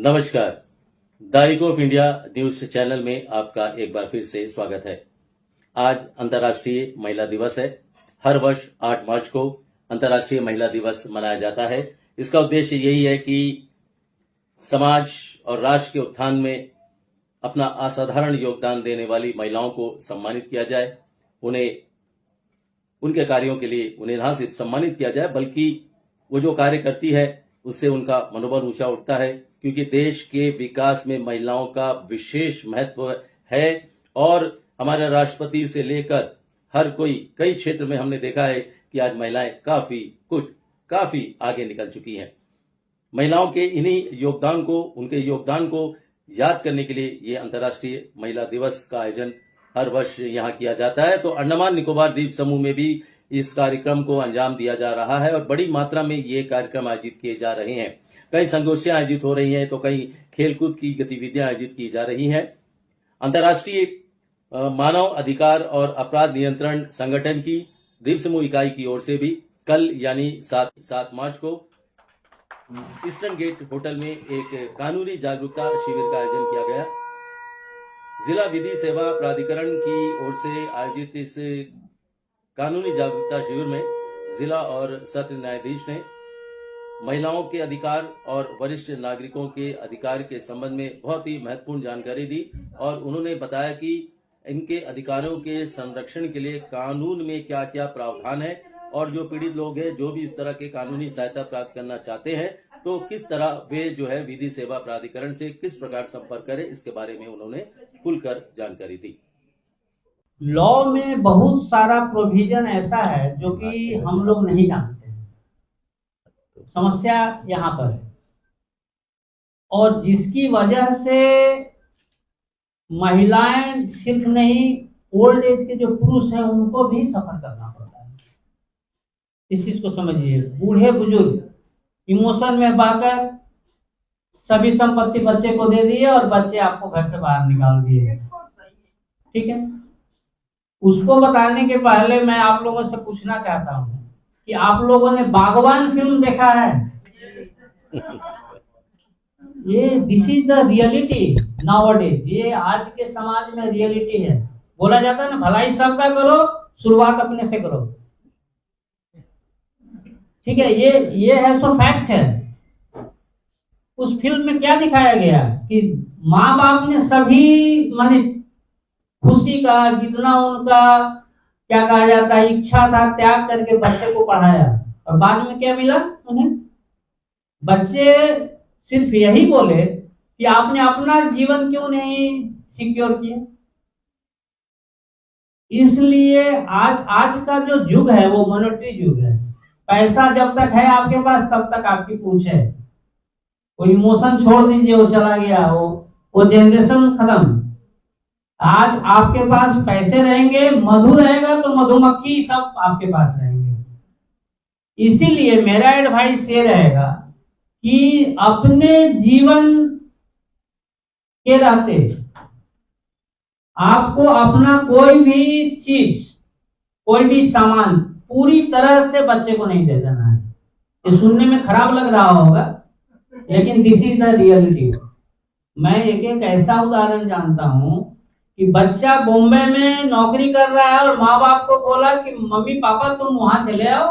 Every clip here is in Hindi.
नमस्कार। The eco of India news channel में आपका एक बार फिर से स्वागत है। आज अंतर्राष्ट्रीय महिला दिवस है। हर वर्ष 8 मार्च को अंतर्राष्ट्रीय महिला दिवस मनाया जाता है। इसका उद्देश्य यही है कि समाज और राष्ट्र के उत्थान में अपना असाधारण योगदान देने वाली महिलाओं को सम्मानित किया जाए। उन्हें उनके कार्यों के लिए उन्हें न सिर्फ सम्मानित किया जाए, बल्कि वो जो कार्य करती है उससे उनका मनोबल ऊंचा उठता है, क्योंकि देश के विकास में महिलाओं का विशेष महत्व है। और हमारे राष्ट्रपति से लेकर हर कोई कई क्षेत्र में हमने देखा है कि आज महिलाएं काफी आगे निकल चुकी हैं। महिलाओं के इन्हीं योगदान को, उनके योगदान को याद करने के लिए ये अंतर्राष्ट्रीय महिला दिवस का आयोजन हर वर्ष यहाँ किया जाता है। तो अंडमान निकोबार द्वीप समूह में भी इस कार्यक्रम को अंजाम दिया जा रहा है और बड़ी मात्रा में ये कार्यक्रम आयोजित किए जा रहे हैं। कई संगोष्ठियां आयोजित हो रही हैं, तो कई खेलकूद की गतिविधियां आयोजित की जा रही हैं। अंतर्राष्ट्रीय मानव अधिकार और अपराध नियंत्रण संगठन की द्वीप समूह इकाई की ओर से भी कल यानी 7 मार्च को ईस्टर्न गेट होटल में एक कानूनी जागरूकता शिविर का आयोजन किया गया। जिला विधि सेवा प्राधिकरण की ओर से आयोजित इस कानूनी जागरूकता शिविर में जिला और सत्र न्यायाधीश ने महिलाओं के अधिकार और वरिष्ठ नागरिकों के अधिकार के संबंध में बहुत ही महत्वपूर्ण जानकारी दी और उन्होंने बताया कि इनके अधिकारों के संरक्षण के लिए कानून में क्या क्या प्रावधान है और जो पीड़ित लोग हैं, जो भी इस तरह के कानूनी सहायता प्राप्त करना चाहते हैं, तो किस तरह वे जो है विधि सेवा प्राधिकरण से किस प्रकार संपर्क करें, इसके बारे में उन्होंने खुलकर जानकारी दी। लॉ में बहुत सारा प्रोविजन ऐसा है जो कि हम लोग नहीं जानते हैं। समस्या यहाँ पर है और जिसकी वजह से महिलाएं सिर्फ नहीं, ओल्ड एज के जो पुरुष हैं उनको भी सफर करना पड़ता है। इस चीज को समझिए। बूढ़े बुजुर्ग इमोशन में बहकर सभी संपत्ति बच्चे को दे दिए और बच्चे आपको घर से बाहर निकाल दिए। ठीक है, उसको बताने के पहले मैं आप लोगों से पूछना चाहता हूं कि आप लोगों ने बागवान फिल्म देखा है? ये this is the reality nowadays. ये आज के समाज में रियलिटी है। बोला जाता है ना, भलाई सबका करो, शुरुआत अपने से करो। ठीक है, ये है, सो फैक्ट है। उस फिल्म में क्या दिखाया गया कि माँ बाप ने सभी माने खुशी का, जितना उनका क्या कहा जाता है इच्छा था, त्याग करके बच्चे को पढ़ाया और बाद में क्या मिला उन्हें? बच्चे सिर्फ यही बोले कि आपने अपना जीवन क्यों नहीं सिक्योर किया। इसलिए आज का जो युग है वो मॉनेटरी युग है। पैसा जब तक है आपके पास तब तक आपकी पूछ है। वो इमोशन छोड़ दीजिए, वो चला गया, वो जनरेशन खत्म। आज आपके पास पैसे रहेंगे, मधु रहेगा तो मधुमक्खी सब आपके पास रहेंगे। इसीलिए मेरा एडवाइस ये रहेगा कि अपने जीवन के रहते आपको अपना कोई भी चीज, कोई भी सामान पूरी तरह से बच्चे को नहीं दे देना है। ये सुनने में खराब लग रहा होगा, लेकिन दिस इज द रियलिटी। मैं एक ऐसा उदाहरण जानता हूं कि बच्चा बॉम्बे में नौकरी कर रहा है और माँ बाप को बोला कि मम्मी पापा तुम वहां चले आओ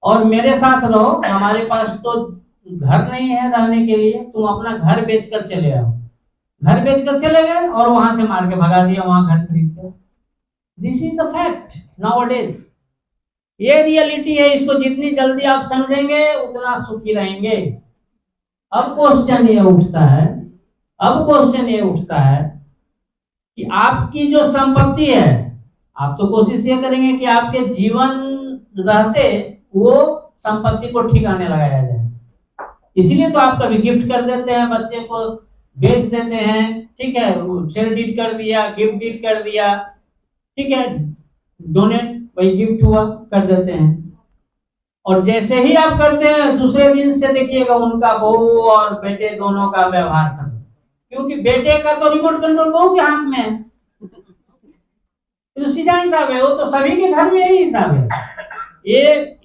और मेरे साथ रहो, हमारे पास तो घर नहीं है रहने के लिए, तुम अपना घर बेचकर चले आओ। घर बेचकर चले गए और वहां से मार के भगा दिया, वहां घर खरीद कर। This is the fact nowadays. ये रियलिटी है। इसको जितनी जल्दी आप समझेंगे उतना सुखी रहेंगे। अब क्वेश्चन ये उठता है कि आपकी जो संपत्ति है, आप तो कोशिश ये करेंगे कि आपके जीवन रहते वो संपत्ति को ठिकाने लगाया जाए। इसीलिए तो आप कभी गिफ्ट कर देते हैं, बच्चे को बेच देते हैं। ठीक है, शेयर डीड कर दिया, गिफ्ट डीड कर दिया, ठीक है, डोनेट वही गिफ्ट हुआ, कर देते हैं। और जैसे ही आप करते हैं दूसरे दिन से देखिएगा उनका बहू और बेटे दोनों का व्यवहार कर, क्योंकि बेटे का तो रिमोट कंट्रोल बहू के हाथ में है। तो सीधा हिसाब है, वो तो सभी के घर में यही हिसाब है। ये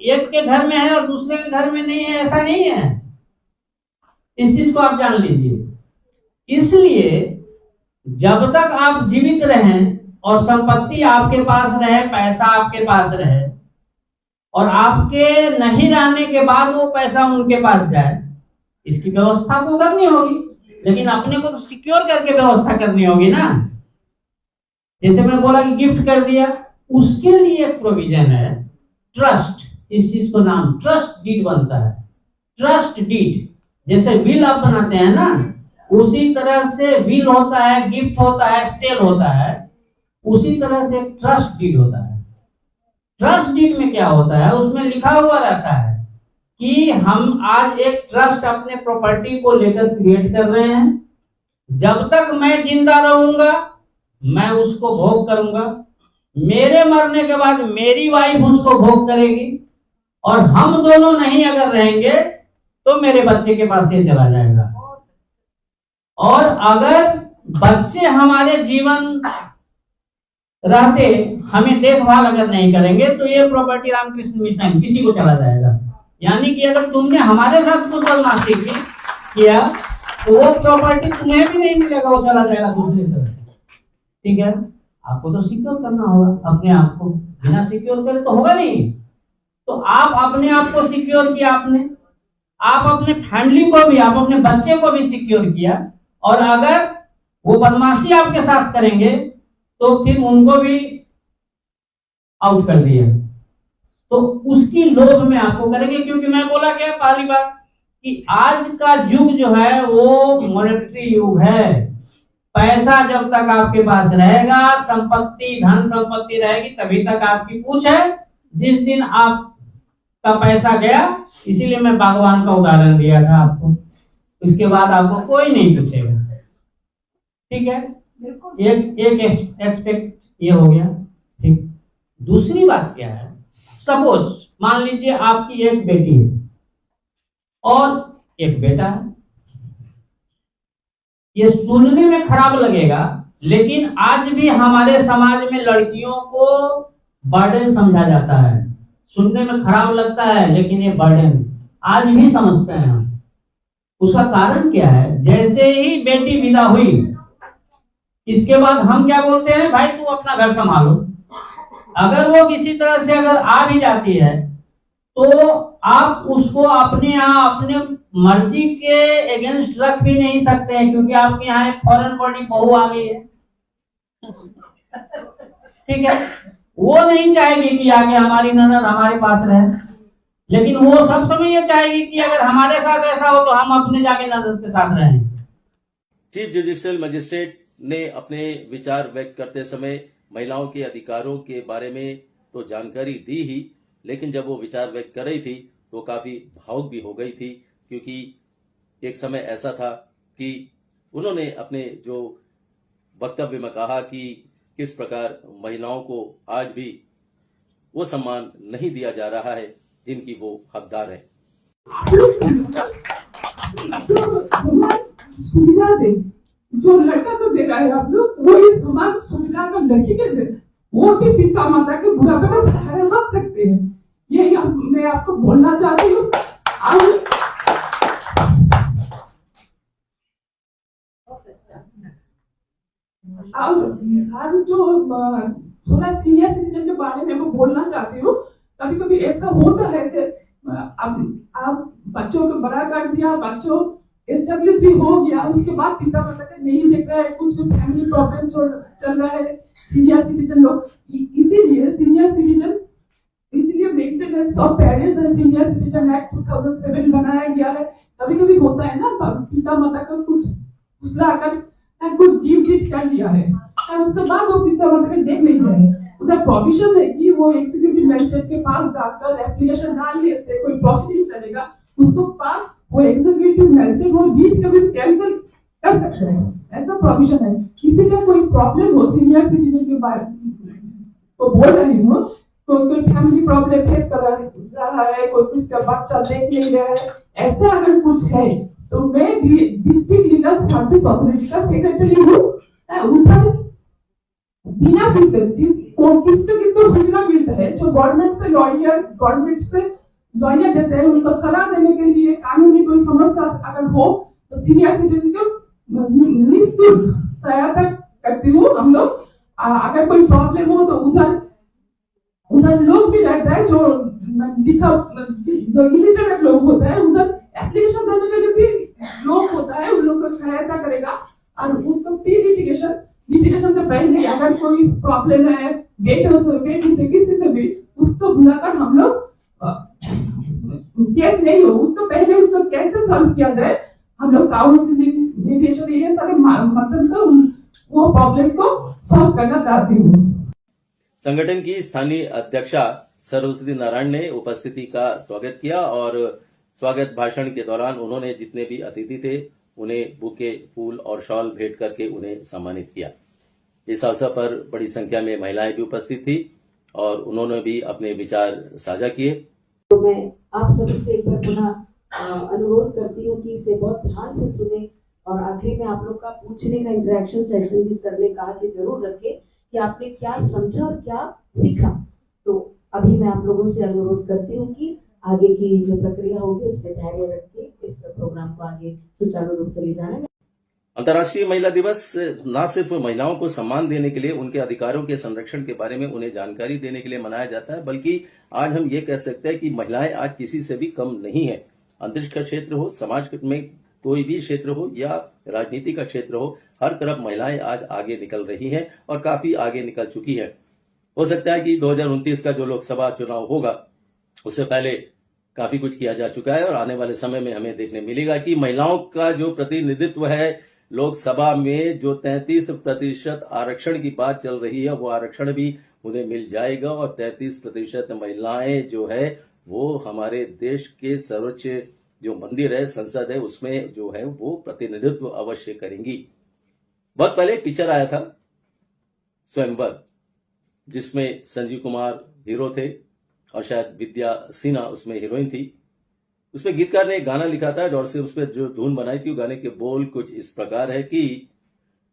एक के घर में है और दूसरे के घर में नहीं है, ऐसा नहीं है। इस चीज को आप जान लीजिए। इसलिए जब तक आप जीवित रहें और संपत्ति आपके पास रहे, पैसा आपके पास रहे, और आपके नहीं रहने के बाद वो पैसा उनके पास जाए, इसकी व्यवस्था तो करनी होगी, लेकिन अपने को तो सिक्योर करके व्यवस्था करनी होगी ना। जैसे मैं बोला कि गिफ्ट कर दिया, उसके लिए एक प्रोविजन है ट्रस्ट, इस चीज को नाम ट्रस्ट डीड बनता है। ट्रस्ट डीड जैसे विल आप बनाते हैं ना, उसी तरह से विल होता है, गिफ्ट होता है, सेल होता है, उसी तरह से ट्रस्ट डीड होता है। ट्रस्ट डीड में क्या होता है, उसमें लिखा हुआ रहता है कि हम आज एक ट्रस्ट अपने प्रॉपर्टी को लेकर क्रिएट कर रहे हैं, जब तक मैं जिंदा रहूंगा मैं उसको भोग करूंगा, मेरे मरने के बाद मेरी वाइफ उसको भोग करेगी, और हम दोनों नहीं अगर रहेंगे तो मेरे बच्चे के पास ये चला जाएगा। और अगर बच्चे हमारे जीवन रहते हमें देखभाल अगर नहीं करेंगे तो ये प्रॉपर्टी रामकृष्ण मिशन किसी को चला जाएगा। यानी कि अगर तुमने हमारे साथ कुछ बदमाशी किया तो वो प्रॉपर्टी तुम्हें भी नहीं मिलेगा, वो चला जाएगा दूसरी तरफ। ठीक है, आपको तो सिक्योर करना होगा अपने आप को, बिना सिक्योर करे तो होगा नहीं। तो आप अपने आप को सिक्योर किया आपने, आप अपने फैमिली को भी, आप अपने बच्चे को भी सिक्योर किया, और अगर वो बदमाशी आपके साथ करेंगे तो फिर उनको भी आउट कर दिया, तो उसकी लोभ में आपको करेंगे। क्योंकि मैं बोला क्या पहली बार कि आज का युग जो है वो मॉनेटरी युग है। पैसा जब तक आपके पास रहेगा, संपत्ति धन संपत्ति रहेगी, तभी तक आपकी पूछ है। जिस दिन आपका पैसा गया, इसीलिए मैं भगवान का उदाहरण दिया था आपको, इसके बाद आपको कोई नहीं पूछेगा। ठीक है, एक एक्सपेक्ट ये हो गया। ठीक, दूसरी बात क्या है, सपोज मान लीजिए आपकी एक बेटी है और एक बेटा है। ये सुनने में खराब लगेगा, लेकिन आज भी हमारे समाज में लड़कियों को बर्डन समझा जाता है। सुनने में खराब लगता है, लेकिन ये बर्डन आज भी समझते हैं हम। उसका कारण क्या है, जैसे ही बेटी विदा हुई, इसके बाद हम क्या बोलते हैं, भाई तू अपना घर संभालो। अगर वो किसी तरह से अगर आ भी जाती है तो आप उसको अपने यहाँ अपने मर्जी के अगेंस्ट रख भी नहीं सकते हैं, क्योंकि आपके यहाँ एक फॉरेन बॉडी बहू आ गई है। ठीक है, वो नहीं चाहेगी कि आगे हमारी ननद हमारे पास रहे, लेकिन वो सब समय ये चाहेगी कि अगर हमारे साथ ऐसा हो तो हम अपने जाके ननद के साथ रहें। चीफ जुडिशियल मजिस्ट्रेट ने अपने विचार व्यक्त करते समय महिलाओं के अधिकारों के बारे में तो जानकारी दी ही, लेकिन जब वो विचार व्यक्त कर रही थी तो काफी भावुक भी हो गई थी, क्योंकि एक समय ऐसा था कि उन्होंने अपने जो वक्तव्य में कहा कि किस प्रकार महिलाओं को आज भी वो सम्मान नहीं दिया जा रहा है जिनकी वो हकदार है। सुविधा दे, जो लड़का तो दे रहा है आप लोग, वो ये समान सुविधा का लड़की के दे, वो भी पिता माता के बुढ़ापे का सहारा बन सकते हैं। ये मैं आपको बोलना चाहती हूँ। और जो थोड़ा सीनियर सिटीजन के बारे में मैं बोलना चाहती हूँ। कभी कभी ऐसा होता है कि अब आप बच्चों को बड़ा कर दिया, बच्चों एस्टेब्लिश भी हो गया, उसके बाद पिता माता का नहीं देख रहा है, कुछ फैमिली प्रॉब्लम चल रहा है, सीनियर सिटीजन लोग, इसीलिए सीनियर सिटीजन, इसलिए maintenance of parents and senior citizen act 2007 बनाया गया है। कभी कभी होता है ना, पिता माता को कुछ फुसलाकर कुछ गिफ्ट कर लिया है, और उसके बाद वो पिता माता को देख नहीं रहे। उधर प्रोविजन है कि वो एग्जीक्यूटिव मजिस्ट्रेट के पास जाकर एप्लीकेशन डालने से कोई प्रोसीडिंग चलेगा, उसको पास वो एग्जीक्यूटिव मजिस्ट्रेट वो गिफ्ट कभी कैंसिल कर सकते हैं, ऐसा प्रोविजन है। इसीलिए कोई प्रॉब्लम हो सीनियर सिटीजन के बारे तो बोल रही हूँ, कोई फैमिली प्रॉब्लम फेस कर रहा है, कोई कुछ का बच्चा देख नहीं रहा है, ऐसा अगर कुछ है तो मैं डिस्ट्रिक्ट लीगल सर्विस अथॉरिटी का सेक्रेटरी हूँ। उधर बिना किसको सुविधा मिलता है, जो गवर्नमेंट से लॉयर देते हैं, उनको सलाह देने के लिए कानूनी कोई समस्या अगर हो तो सीनियर सिटीजन को निःशुल्क सहायता करती हूँ। हम लोग अगर कोई प्रॉब्लम हो तो उधर लोग भी रहता है जो लिखा जो इलिटरेट लोग होता है, उधर एप्लीकेशन देने के लिए भी लोग होता है, उन लोग को सहायता करेगा। और उसको प्री लिटिगेशन से पहले अगर कोई प्रॉब्लम है बेटी से किसी से भी, उसको बुलाकर हम लोग केस नहीं हो उसको पहले उसको कैसे सॉल्व किया जाए, हम लोग काउंसलिंग मीडिएशन ये सारे मतलब से वो प्रॉब्लम को सॉल्व करना चाहती हूँ। संगठन की स्थानीय अध्यक्षा सरस्वती नारायण ने उपस्थिति का स्वागत किया और स्वागत भाषण के दौरान उन्होंने जितने भी अतिथि थे उन्हें बुके, फूल और शॉल भेंट करके उन्हें सम्मानित किया। इस अवसर पर बड़ी संख्या में महिलाएं भी उपस्थित थी और उन्होंने भी अपने विचार साझा किए। तो मैं आप सभी से एक बार पुनः अनुरोध करती हूँ कि इसे बहुत ध्यान से सुने और आखिरी में आप लोग का पूछने का इंटरेक्शन सेशन भी सर ने कहा कि जरूर रखें कि आपने क्या समझा और क्या सीखा। तो अभी मैं आप लोगों से अनुरोध करती हूँ कि आगे की जो प्रक्रिया होगी उसमें धैर्य रख के इस प्रोग्राम को आगे सुचारू रूप से ले जाने में। अंतर्राष्ट्रीय महिला दिवस न सिर्फ महिलाओं को सम्मान देने के लिए, उनके अधिकारों के संरक्षण के बारे में उन्हें जानकारी देने के लिए मनाया जाता है, बल्कि आज हम ये कह सकते हैं कि महिलाएं आज किसी से भी कम नहीं है। अंतरिक्ष का क्षेत्र हो, समाज में कोई भी क्षेत्र हो या राजनीति का क्षेत्र हो, हर तरफ महिलाएं आज आगे निकल रही हैं और काफी आगे निकल चुकी हैं। हो सकता है कि 2029 का जो लोकसभा चुनाव होगा उससे पहले काफी कुछ किया जा चुका है और आने वाले समय में हमें देखने मिलेगा कि महिलाओं का जो प्रतिनिधित्व है लोकसभा में, जो 33% आरक्षण की बात चल रही है, वो आरक्षण भी उन्हें मिल जाएगा और 33% महिलाएं जो है वो हमारे देश के सर्वोच्च जो मंदिर है, संसद है, उसमें जो है वो प्रतिनिधित्व अवश्य करेंगी। बहुत पहले एक पिक्चर आया था स्वयंवर, जिसमें संजीव कुमार हीरो थे और शायद विद्या सिन्हा उसमें हीरोइन थी। उसमें गीतकार ने एक गाना लिखा था और से उसमें जो धुन बनाई थी, वो गाने के बोल कुछ इस प्रकार है कि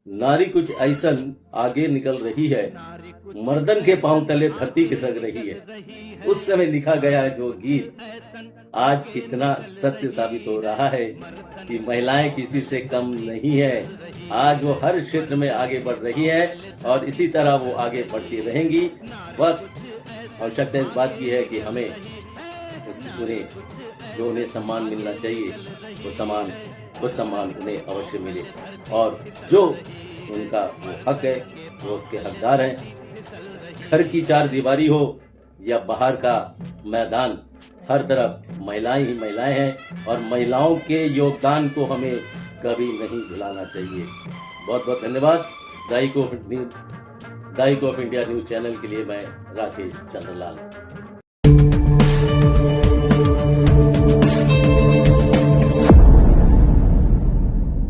नारी कुछ ऐसन आगे निकल रही है, मर्दन के पांव तले धरती खिसक रही है। उस समय लिखा गया जो गीत आज कितना सत्य साबित हो रहा है कि महिलाएं किसी से कम नहीं है। आज वो हर क्षेत्र में आगे बढ़ रही है और इसी तरह वो आगे बढ़ती रहेंगी। बस आवश्यकता इस बात की है कि हमें उन्हें जो उन्हें सम्मान मिलना चाहिए वो सम्मान उन्हें अवश्य मिले और जो उनका वो हक है वो उसके हकदार हैं। घर की चार दीवारी हो या बाहर का मैदान, हर तरफ महिलाएं ही महिलाएं हैं और महिलाओं के योगदान को हमें कभी नहीं भुलाना चाहिए। बहुत बहुत धन्यवाद। दाइक ऑफ इंडिया न्यूज चैनल के लिए मैं राकेश चंद्रलाल।